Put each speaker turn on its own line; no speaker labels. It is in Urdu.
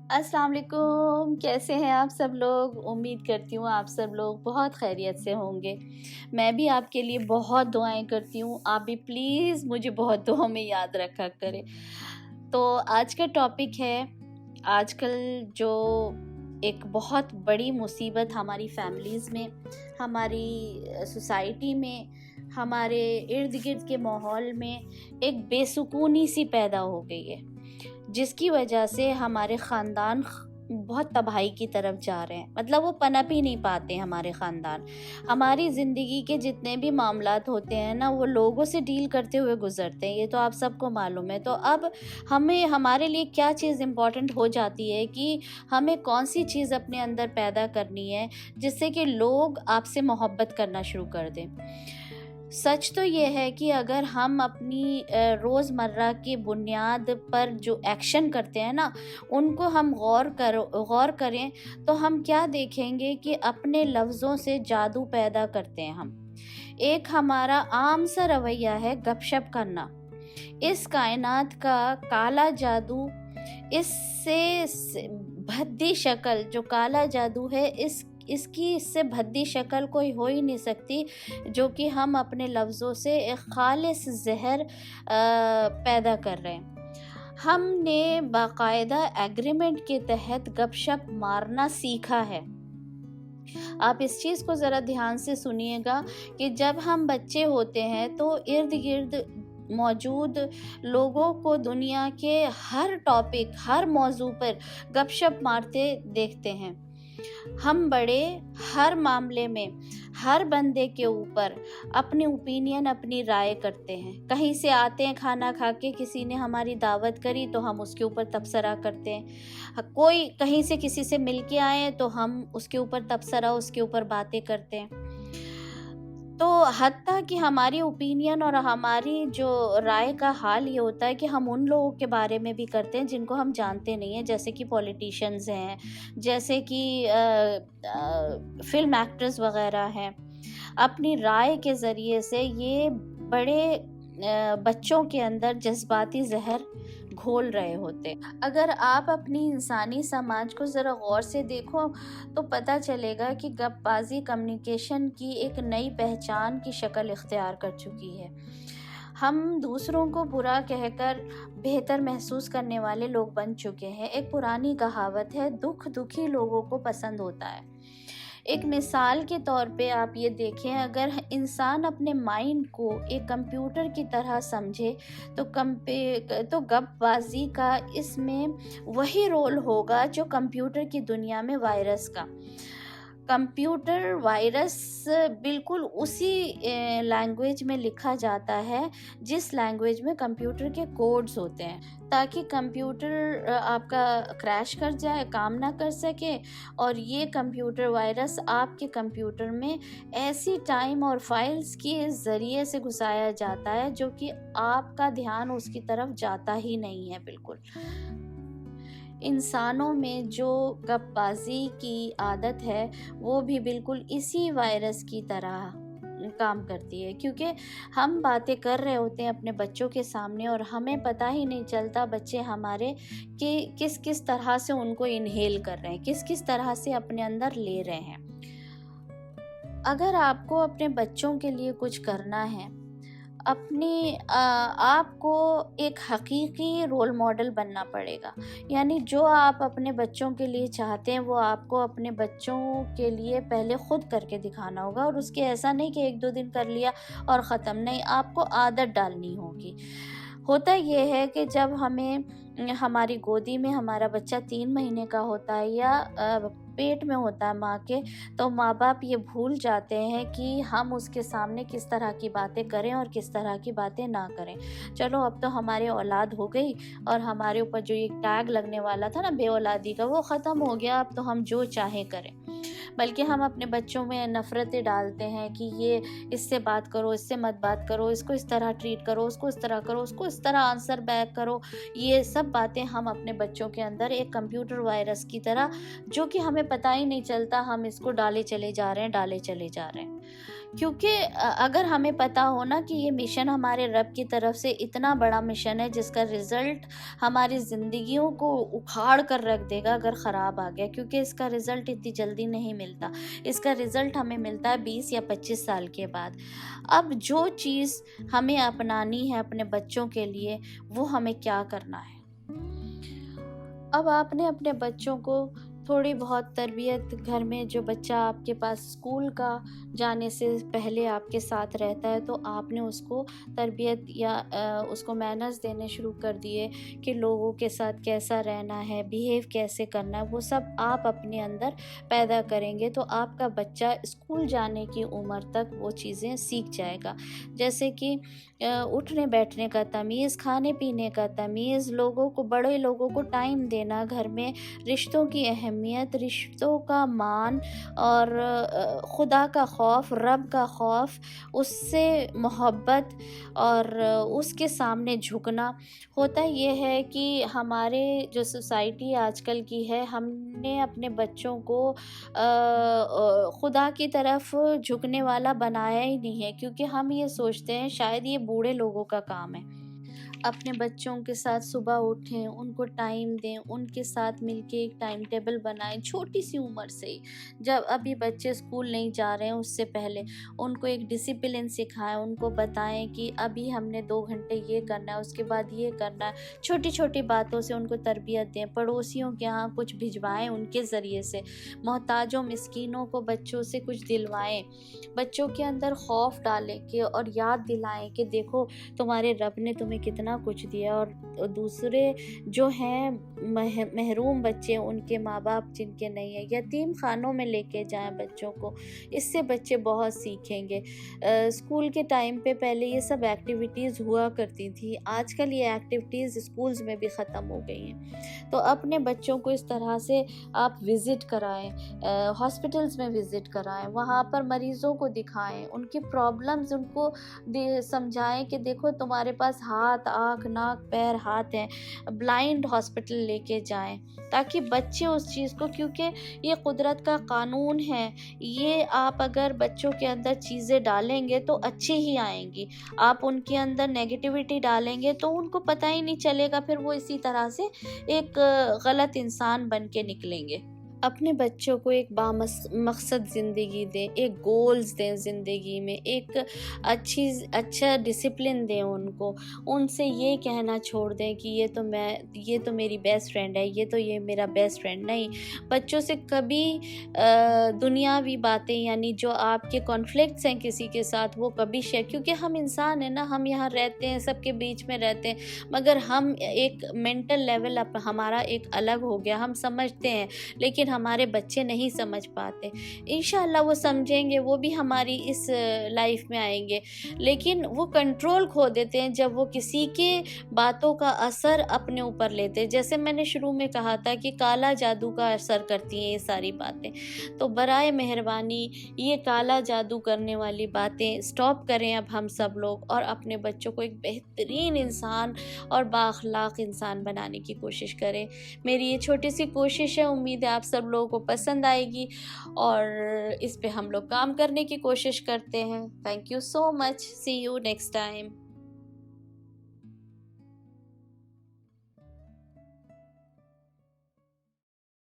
السلام علیکم، کیسے ہیں آپ سب لوگ؟ امید کرتی ہوں آپ سب لوگ بہت خیریت سے ہوں گے۔ میں بھی آپ کے لیے بہت دعائیں کرتی ہوں، آپ بھی پلیز مجھے بہت دعاؤں میں یاد رکھا کریں۔ تو آج کا ٹاپک ہے، آج کل جو ایک بہت بڑی مصیبت ہماری فیملیز میں، ہماری سوسائٹی میں، ہمارے ارد گرد کے ماحول میں ایک بے سکونی سی پیدا ہو گئی ہے، جس کی وجہ سے ہمارے خاندان بہت تباہی کی طرف جا رہے ہیں۔ مطلب وہ پنپ ہی نہیں پاتے ہمارے خاندان۔ ہماری زندگی کے جتنے بھی معاملات ہوتے ہیں نا، وہ لوگوں سے ڈیل کرتے ہوئے گزرتے ہیں، یہ تو آپ سب کو معلوم ہے۔ تو اب ہمارے لیے کیا چیز امپورٹنٹ ہو جاتی ہے کہ ہمیں کون سی چیز اپنے اندر پیدا کرنی ہے جس سے کہ لوگ آپ سے محبت کرنا شروع کر دیں۔ سچ تو یہ ہے کہ اگر ہم اپنی روزمرہ کی بنیاد پر جو ایکشن کرتے ہیں نا، ان کو ہم غور کریں تو ہم کیا دیکھیں گے کہ اپنے لفظوں سے جادو پیدا کرتے ہیں ہم۔ ایک ہمارا عام سا رویہ ہے گپ شپ کرنا۔ اس کائنات کا کالا جادو، اس سے بھدی شکل جو کالا جادو ہے، اس سے بھدی شکل کوئی ہو ہی نہیں سکتی، جو کہ ہم اپنے لفظوں سے ایک خالص زہر پیدا کر رہے ہیں۔ ہم نے باقاعدہ ایگریمنٹ کے تحت گپ شپ مارنا سیکھا ہے۔ آپ اس چیز کو ذرا دھیان سے سنیے گا کہ جب ہم بچے ہوتے ہیں تو ارد گرد موجود لوگوں کو دنیا کے ہر ٹاپک، ہر موضوع پر گپ شپ مارتے دیکھتے ہیں۔ ہم بڑے ہر معاملے میں ہر بندے کے اوپر اپنی اوپینین، اپنی رائے کرتے ہیں۔ کہیں سے آتے ہیں کھانا کھا کے، کسی نے ہماری دعوت کری تو ہم اس کے اوپر تبصرہ کرتے ہیں۔ کوئی کہیں سے کسی سے مل کے آئے تو ہم اس کے اوپر تبصرہ، اس کے اوپر باتیں کرتے ہیں۔ تو حتیٰ کہ ہماری اوپینین اور ہماری جو رائے کا حال یہ ہوتا ہے کہ ہم ان لوگوں کے بارے میں بھی کرتے ہیں جن کو ہم جانتے نہیں ہیں، جیسے کہ پولیٹیشنز ہیں، جیسے کہ فلم ایکٹرز وغیرہ ہیں۔ اپنی رائے کے ذریعے سے یہ بڑے بچوں کے اندر جذباتی زہر گھول رہے ہوتے۔ اگر آپ اپنی انسانی سماج کو ذرا غور سے دیکھو تو پتہ چلے گا کہ گپ بازی کمیونیکیشن کی ایک نئی پہچان کی شکل اختیار کر چکی ہے۔ ہم دوسروں کو برا کہہ کر بہتر محسوس کرنے والے لوگ بن چکے ہیں۔ ایک پرانی کہاوت ہے، دکھی لوگوں کو پسند ہوتا ہے۔ ایک مثال کے طور پہ آپ یہ دیکھیں، اگر انسان اپنے مائنڈ کو ایک کمپیوٹر کی طرح سمجھے تو گپ بازی کا اس میں وہی رول ہوگا جو کمپیوٹر کی دنیا میں وائرس کا۔ کمپیوٹر وائرس بالکل اسی لینگویج میں لکھا جاتا ہے جس لینگویج میں کمپیوٹر کے کوڈز ہوتے ہیں، تاکہ کمپیوٹر آپ کا کریش کر جائے، کام نہ کر سکے، اور یہ کمپیوٹر وائرس آپ کے کمپیوٹر میں ایسی ٹائم اور فائلز کے ذریعے سے گھسایا جاتا ہے جو کہ آپ کا دھیان اس کی طرف جاتا ہی نہیں ہے بالکل۔ انسانوں میں جو گپ بازی کی عادت ہے وہ بھی بالکل اسی وائرس کی طرح کام کرتی ہے، کیونکہ ہم باتیں کر رہے ہوتے ہیں اپنے بچوں کے سامنے اور ہمیں پتہ ہی نہیں چلتا بچے ہمارے کہ کس طرح سے ان کو انہیل کر رہے ہیں، کس طرح سے اپنے اندر لے رہے ہیں۔ اگر آپ کو اپنے بچوں کے لیے کچھ کرنا ہے، آپ کو ایک حقیقی رول ماڈل بننا پڑے گا۔ یعنی جو آپ اپنے بچوں کے لیے چاہتے ہیں وہ آپ کو اپنے بچوں کے لیے پہلے خود کر کے دکھانا ہوگا، اور اس کے ایسا نہیں کہ 1-2 دن کر لیا اور ختم، نہیں، آپ کو عادت ڈالنی ہوگی۔ ہوتا یہ ہے کہ جب ہماری گودی میں ہمارا بچہ 3 مہینے کا ہوتا ہے یا پیٹ میں ہوتا ہے ماں کے، تو ماں باپ یہ بھول جاتے ہیں کہ ہم اس کے سامنے کس طرح کی باتیں کریں اور کس طرح کی باتیں نہ کریں۔ چلو اب تو ہماری اولاد ہو گئی اور ہمارے اوپر جو یہ ٹیگ لگنے والا تھا نا بے اولادی کا، وہ ختم ہو گیا، اب تو ہم جو چاہیں کریں۔ بلکہ ہم اپنے بچوں میں نفرتیں ڈالتے ہیں کہ یہ اس سے بات کرو، اس سے مت بات کرو، اس کو اس طرح ٹریٹ کرو، اس کو اس طرح کرو، اس کو اس طرح آنسر بیک کرو۔ یہ سب باتیں ہم اپنے بچوں کے اندر ایک کمپیوٹر وائرس کی طرح، جو کہ ہمیں پتہ ہی نہیں چلتا، ہم اس کو ڈالے چلے جا رہے ہیں۔ کیونکہ اگر ہمیں پتہ ہو نا کہ یہ مشن ہمارے رب کی طرف سے اتنا بڑا مشن ہے جس کا رزلٹ ہماری زندگیوں کو اکھاڑ کر رکھ دے گا اگر خراب آ گیا، کیونکہ اس کا رزلٹ اتنی جلدی نہیں ملتا، اس کا رزلٹ ہمیں ملتا ہے 20 یا 25 سال کے بعد۔ اب جو چیز ہمیں اپنانی ہے اپنے بچوں کے لیے، وہ ہمیں کیا کرنا ہے؟ اب آپ نے اپنے بچوں کو تھوڑی بہت تربیت گھر میں، جو بچہ آپ کے پاس اسکول کا جانے سے پہلے آپ کے ساتھ رہتا ہے تو آپ نے اس کو تربیت یا اس کو مینرز دینے شروع کر دیے کہ لوگوں کے ساتھ کیسا رہنا ہے، بیہیو کیسے کرنا ہے، وہ سب آپ اپنے اندر پیدا کریں گے تو آپ کا بچہ اسکول جانے کی عمر تک وہ چیزیں سیکھ جائے گا، جیسے کہ اٹھنے بیٹھنے کا تمیز، کھانے پینے کا تمیز، لوگوں کو، بڑے لوگوں کو ٹائم دینا، گھر میں رشتوں کی اہمیت، رشتوں کا مان، اور خدا کا خوف، رب کا خوف، اس سے محبت، اور اس کے سامنے جھکنا۔ ہوتا یہ ہے کہ ہمارے جو سوسائٹی آج کل کی ہے، ہم نے اپنے بچوں کو خدا کی طرف جھکنے والا بنایا ہی نہیں ہے، کیونکہ ہم یہ سوچتے ہیں شاید یہ بوڑھے لوگوں کا کام ہے۔ اپنے بچوں کے ساتھ صبح اٹھیں، ان کو ٹائم دیں، ان کے ساتھ مل کے ایک ٹائم ٹیبل بنائیں، چھوٹی سی عمر سے ہی، جب ابھی بچے اسکول نہیں جا رہے ہیں اس سے پہلے ان کو ایک ڈسپلن سکھائیں، ان کو بتائیں کہ ابھی ہم نے 2 گھنٹے یہ کرنا ہے، اس کے بعد یہ کرنا ہے، چھوٹی چھوٹی باتوں سے ان کو تربیت دیں، پڑوسیوں کے ہاں کچھ بھجوائیں، ان کے ذریعے سے محتاجوں مسکینوں کو بچوں سے کچھ دلوائیں، بچوں کے اندر خوف ڈالیں کہ اور یاد دلائیں کہ دیکھو تمہارے رب نے تمہیں کتنا کچھ دیا، اور دوسرے جو ہیں محروم بچے، ان کے ماں باپ جن کے نہیں ہیں، یتیم خانوں میں لے کے جائیں بچوں کو، اس سے بچے بہت سیکھیں گے۔ اسکول کے ٹائم پہ پہلے یہ سب ایکٹیویٹیز ہوا کرتی تھی، آج کل یہ ایکٹیویٹیز اسکولز میں بھی ختم ہو گئی ہیں، تو اپنے بچوں کو اس طرح سے آپ وزٹ کرائیں، ہاسپٹلز میں وزٹ کرائیں، وہاں پر مریضوں کو دکھائیں، ان کی پرابلمز ان کو سمجھائیں کہ دیکھو تمہارے پاس ہاتھ، آنکھ، ناک، پیر، ہاتھ ہیں، بلائنڈ ہاسپٹل لے کے جائیں، تاکہ بچے اس چیز کو، کیونکہ یہ قدرت کا قانون ہے، یہ آپ اگر بچوں کے اندر چیزیں ڈالیں گے تو اچھی ہی آئیں گی، آپ ان کے اندر نیگیٹیوٹی ڈالیں گے تو ان کو پتہ ہی نہیں چلے گا، پھر وہ اسی طرح سے ایک غلط انسان بن کے نکلیں گے۔ اپنے بچوں کو ایک مقصد زندگی دیں، ایک گولز دیں زندگی میں، ایک اچھا ڈسپلن دیں ان کو، ان سے یہ کہنا چھوڑ دیں کہ یہ تو میری بیسٹ فرینڈ ہے، یہ میرا بیسٹ فرینڈ نہیں۔ بچوں سے کبھی دنیاوی باتیں، یعنی جو آپ کے کانفلکٹس ہیں کسی کے ساتھ، وہ کبھی شیئر، کیونکہ ہم انسان ہیں نا، ہم یہاں رہتے ہیں، سب کے بیچ میں رہتے ہیں، مگر ہم ایک مینٹل لیول ہمارا ایک الگ ہو گیا، ہم سمجھتے ہیں لیکن ہمارے بچے نہیں سمجھ پاتے، انشاءاللہ وہ سمجھیں گے، وہ بھی ہماری اس لائف میں آئیں گے، لیکن وہ کنٹرول کھو دیتے ہیں جب وہ کسی کے باتوں کا اثر اپنے اوپر لیتے ہیں، جیسے میں نے شروع میں کہا تھا کہ کالا جادو کا اثر کرتی ہیں یہ ساری باتیں، تو برائے مہربانی یہ کالا جادو کرنے والی باتیں سٹاپ کریں اب ہم سب لوگ، اور اپنے بچوں کو ایک بہترین انسان اور بااخلاق انسان بنانے کی کوشش کریں۔ میری یہ چھوٹی سی کوشش ہے، امید ہے آپ سب لوگوں کو پسند آئے گی، اور اس پہ ہم لوگ کام کرنے کی کوشش کرتے ہیں۔ Thank you so much, see you next time.